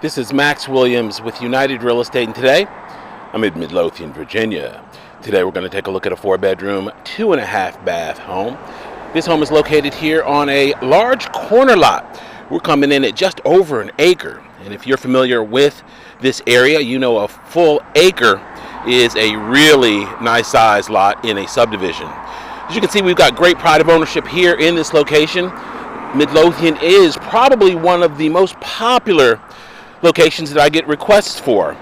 This is Max Williams with United Real Estate, and today I'm in Midlothian, Virginia. Today we're going to take a look at a 4-bedroom, 2.5-bath home. This home is located here on a large corner lot. We're coming in at just over an acre, and if you're familiar with this area, you know a full acre is a really nice size lot in a subdivision. As you can see, we've got great pride of ownership here in this location. Midlothian is probably one of the most popular locations that I get requests for.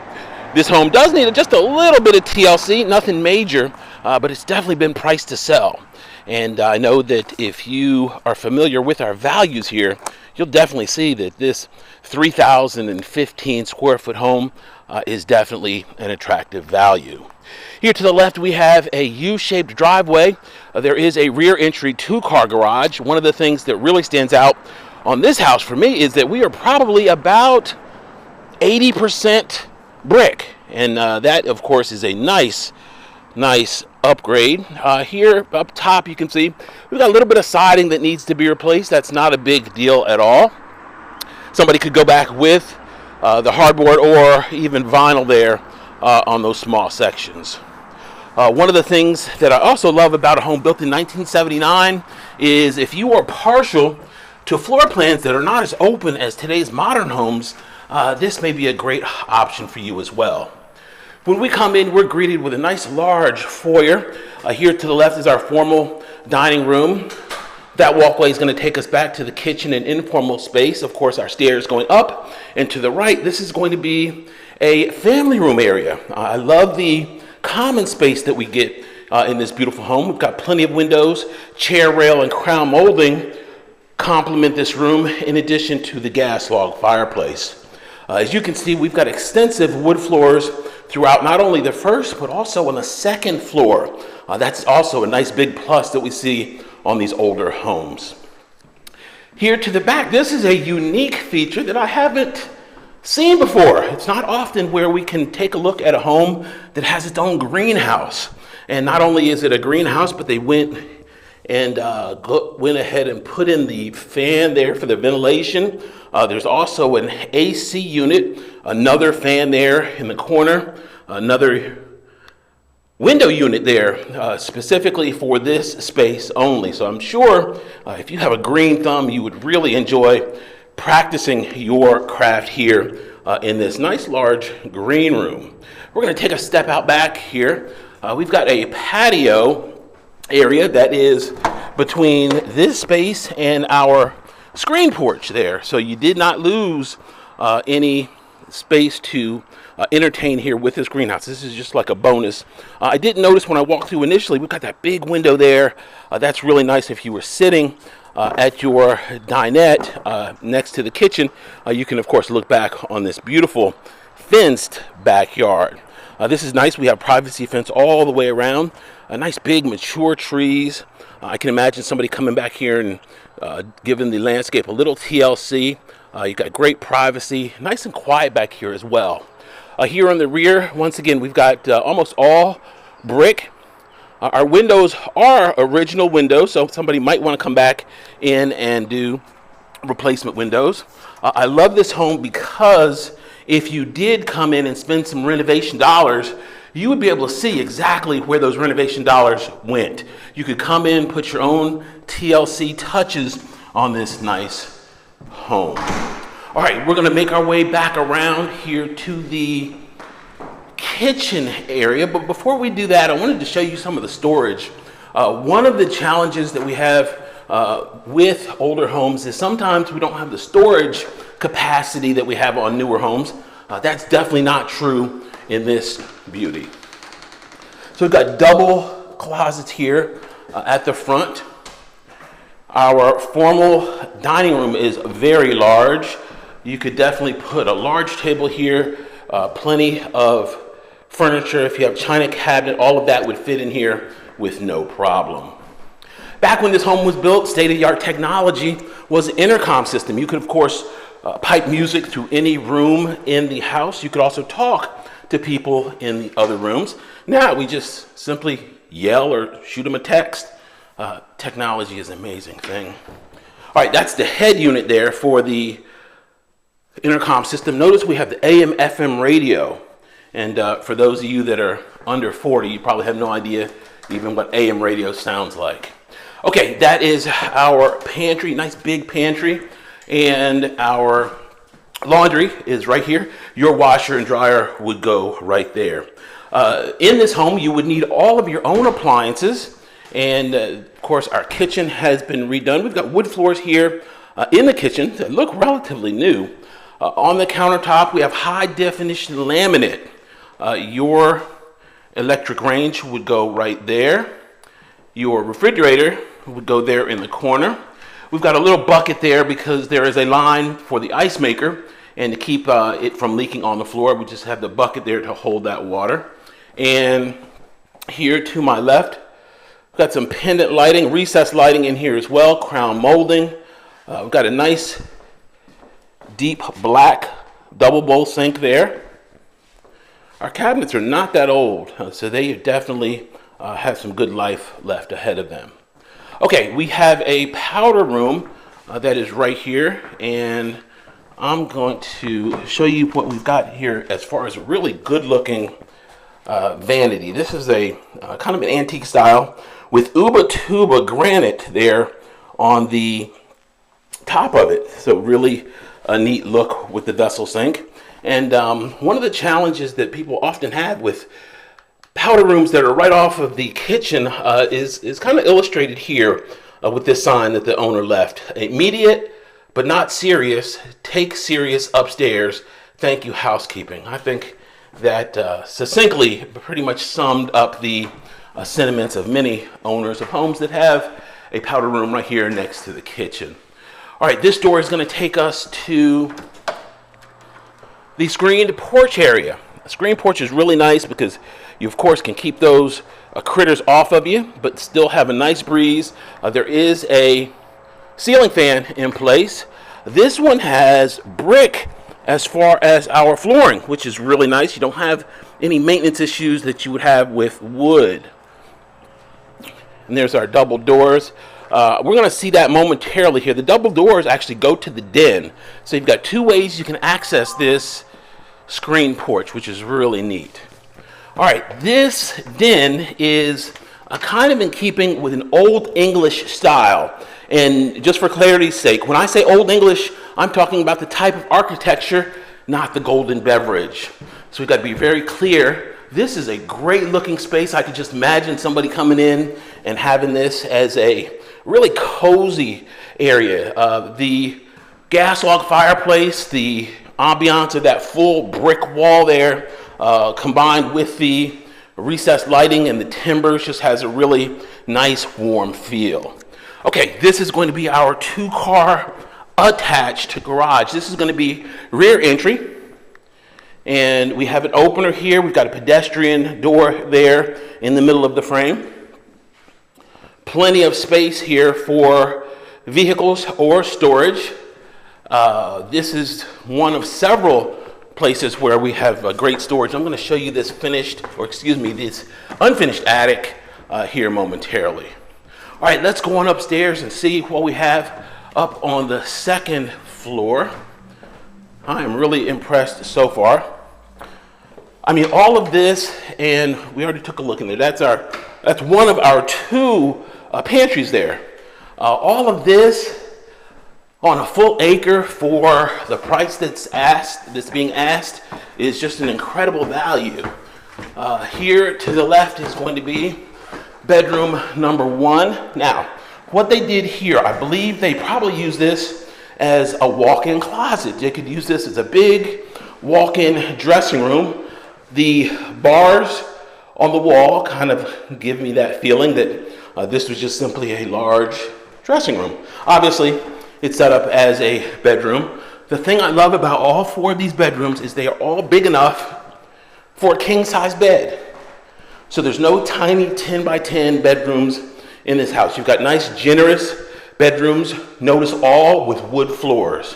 This home does need just a little bit of TLC, nothing major, but it's definitely been priced to sell. And I know that if you are familiar with our values here, you'll definitely see that this 3,015 square foot home is definitely an attractive value. Here to the left, we have a U-shaped driveway. There is a rear entry 2-car garage. One of the things that really stands out on this house for me is that we are probably about 80% brick, and that of course is a nice upgrade. Here up top you can see we've got a little bit of siding that needs to be replaced. That's not a big deal at all. Somebody could go back with the hardboard or even vinyl there on those small sections. One of the things that I also love about a home built in 1979 is if you are partial to floor plans that are not as open as today's modern homes, this may be a great option for you as well. When we come in, we're greeted with a nice large foyer. Here to the left is our formal dining room. That walkway is going to take us back to the kitchen and informal space. Of course, our stairs going up. And to the right, this is going to be a family room area. I love the common space that we get in this beautiful home. We've got plenty of windows, chair rail, and crown molding complement this room, in addition to the gas log fireplace. As you can see, we've got extensive wood floors throughout not only the first, but also on the second floor. That's also a nice big plus that we see on these older homes. Here to the back, this is a unique feature that I haven't seen before. It's not often where we can take a look at a home that has its own greenhouse. And not only is it a greenhouse, but they went ahead and put in the fan there for the ventilation. There's also an AC unit, another fan there in the corner, another window unit there specifically for this space only. So I'm sure if you have a green thumb, you would really enjoy practicing your craft here in this nice large green room. We're going to take a step out back here. We've got a patio area that is between this space and our screen porch there. So you did not lose any space to entertain here with this greenhouse. This is just like a bonus. I did notice when I walked through initially, we've got that big window there. That's really nice if you were sitting at your dinette next to the kitchen. You can of course look back on this beautiful fenced backyard. This is nice. We have privacy fence all the way around. Nice big mature trees. I can imagine somebody coming back here and giving the landscape a little TLC. You've got great privacy. Nice and quiet back here as well. Here on the rear, once again, we've got almost all brick. Our windows are original windows, so somebody might want to come back in and do replacement windows. I love this home because if you did come in and spend some renovation dollars, you would be able to see exactly where those renovation dollars went. You could come in, put your own TLC touches on this nice home. All right, we're going to make our way back around here to the kitchen area. But before we do that, I wanted to show you some of the storage. One of the challenges that we have with older homes is sometimes we don't have the storage capacity that we have on newer homes. That's definitely not true in this beauty. So we've got double closets here at the front. Our formal dining room is very large. You could definitely put a large table here, plenty of furniture. If you have china cabinet, all of that would fit in here with no problem. Back when this home was built, state-of-the-art technology was an intercom system. You could, of course, pipe music through any room in the house. You could also talk to people in the other rooms. Now we just simply yell or shoot them a text. Technology is an amazing thing. All right, that's the head unit there for the intercom system. Notice we have the AM FM radio. And for those of you that are under 40, you probably have no idea even what AM radio sounds like. Okay, that is our pantry, nice big pantry. And our laundry is right here. Your washer and dryer would go right there. In this home, you would need all of your own appliances. And of course, our kitchen has been redone. We've got wood floors here in the kitchen that look relatively new. On the countertop, we have high definition laminate. Your electric range would go right there. Your refrigerator would go there in the corner. We've got a little bucket there because there is a line for the ice maker, and to keep it from leaking on the floor, we just have the bucket there to hold that water. And here to my left, we've got some pendant lighting, recessed lighting in here as well, crown molding. We've got a nice deep black double bowl sink there. Our cabinets are not that old, so they definitely have some good life left ahead of them. Okay, we have a powder room that is right here, and I'm going to show you what we've got here as far as a really good looking vanity. This is a kind of an antique style with Uba Tuba granite there on the top of it. So really a neat look with the vessel sink. And one of the challenges that people often have with powder rooms that are right off of the kitchen is kind of illustrated here with this sign that the owner left. Immediate but not serious, take serious upstairs, thank you housekeeping. I think that succinctly pretty much summed up the sentiments of many owners of homes that have a powder room right here next to the kitchen. All right, this door is going to take us to the screened porch area. A screened porch is really nice because you, of course, can keep those critters off of you, but still have a nice breeze. There is a ceiling fan in place. This one has brick as far as our flooring, which is really nice. You don't have any maintenance issues that you would have with wood. And there's our double doors. We're going to see that momentarily here. The double doors actually go to the den. So you've got two ways you can access this screen porch, which is really neat. All right, this den is kind of in keeping with an Old English style. And just for clarity's sake, when I say Old English, I'm talking about the type of architecture, not the golden beverage. So we've got to be very clear. This is a great looking space. I could just imagine somebody coming in and having this as a really cozy area. The gas log fireplace, the ambiance of that full brick wall there, combined with the recessed lighting and the timbers, just has a really nice warm feel. Okay, this is going to be our 2-car attached garage. This is going to be rear entry, and we have an opener here. We've got a pedestrian door there in the middle of the frame. Plenty of space here for vehicles or storage. This is one of several places where we have great storage. I'm going to show you this this unfinished attic here momentarily. All right, let's go on upstairs and see what we have up on the second floor. I am really impressed so far. I mean, all of this, and we already took a look in there. That's one of our 2 pantries there. All of this on a full acre for the price that's being asked is just an incredible value. Here to the left is going to be bedroom number 1. Now, what they did here, I believe they probably used this as a walk-in closet. They could use this as a big walk-in dressing room. The bars on the wall kind of give me that feeling that this was just simply a large dressing room. Obviously, it's set up as a bedroom. The thing I love about all 4 of these bedrooms is they are all big enough for a king-size bed. So there's no tiny 10 by 10 bedrooms in this house. You've got nice, generous bedrooms. Notice all with wood floors.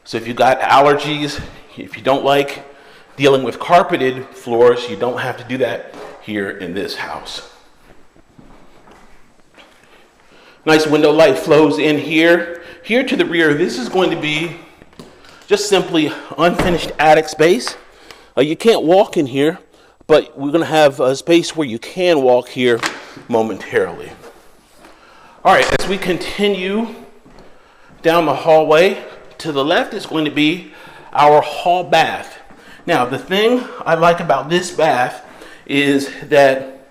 So if you've got allergies, if you don't like dealing with carpeted floors, you don't have to do that here in this house. Nice window light flows in here. Here to the rear, this is going to be just simply unfinished attic space. You can't walk in here, but we're going to have a space where you can walk here momentarily. All right, as we continue down the hallway, to the left is going to be our hall bath. Now, the thing I like about this bath is that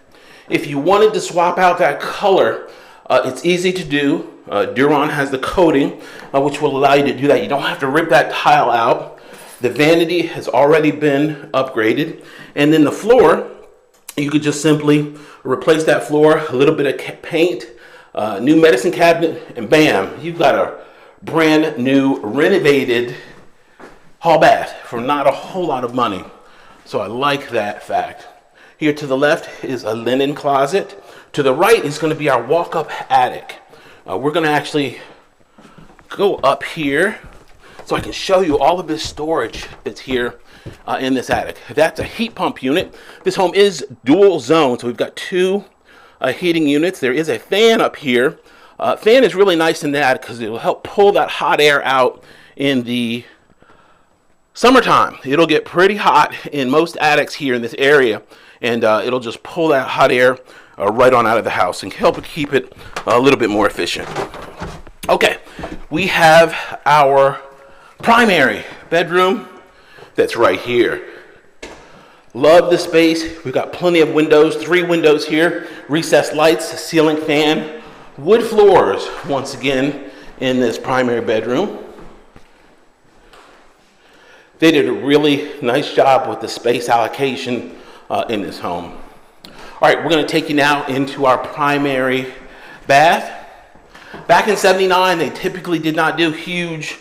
if you wanted to swap out that color, it's easy to do. Duron has the coating, which will allow you to do that. You don't have to rip that tile out. The vanity has already been upgraded. And then the floor, you could just simply replace that floor, a little bit of paint, new medicine cabinet, and bam, you've got a brand new renovated hall bath for not a whole lot of money. So I like that fact. Here to the left is a linen closet. To the right is going to be our walk-up attic. We're going to actually go up here so I can show you all of this storage that's here in this attic. That's a heat pump unit. This home is dual zone, so we've got two heating units. There is a fan up here. Fan is really nice in that because it will help pull that hot air out in the summertime. It'll get pretty hot in most attics here in this area, and it'll just pull that hot air right on out of the house and help it keep it a little bit more efficient. Okay, we have our primary bedroom that's right here. Love the space. We've got plenty of windows, 3 windows here, recessed lights, ceiling fan, wood floors once again in this primary bedroom. They did a really nice job with the space allocation in this home. All right, we're going to take you now into our primary bath. Back in '79, they typically did not do huge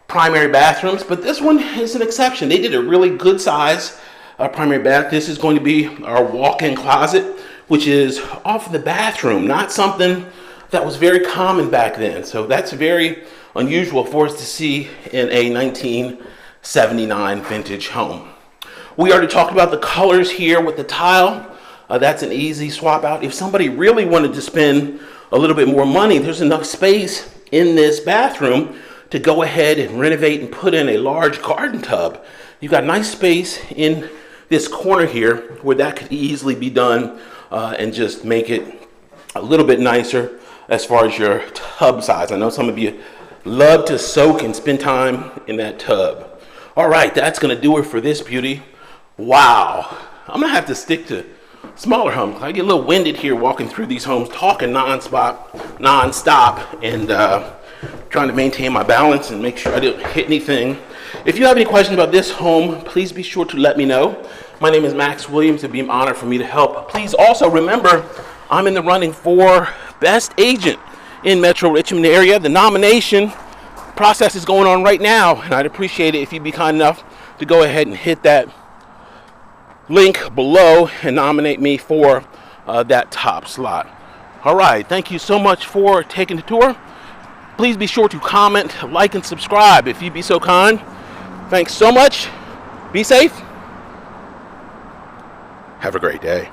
primary bathrooms, but this one is an exception. They did a really good size primary bath. This is going to be our walk-in closet, which is off the bathroom, not something that was very common back then. So that's very unusual for us to see in a 1979 vintage home. We already talked about the colors here with the tile. That's an easy swap out. If somebody really wanted to spend a little bit more money, there's enough space in this bathroom to go ahead and renovate and put in a large garden tub. You've got nice space in this corner here where that could easily be done and just make it a little bit nicer as far as your tub size. I know some of you love to soak and spend time in that tub. All right, that's gonna do it for this beauty. Wow, I'm gonna have to stick to smaller homes. I get a little winded here walking through these homes, talking nonstop, and trying to maintain my balance and make sure I didn't hit anything. If you have any questions about this home, please be sure to let me know. My name is Max Williams. It'd be an honor for me to help. Please also remember, I'm in the running for Best Agent in Metro Richmond area. The nomination process is going on right now, and I'd appreciate it if you'd be kind enough to go ahead and hit that link below and nominate me for that top slot. All right, thank you so much for taking the tour. Please be sure to comment, like, and subscribe if you'd be so kind. Thanks so much. Be safe. Have a great day.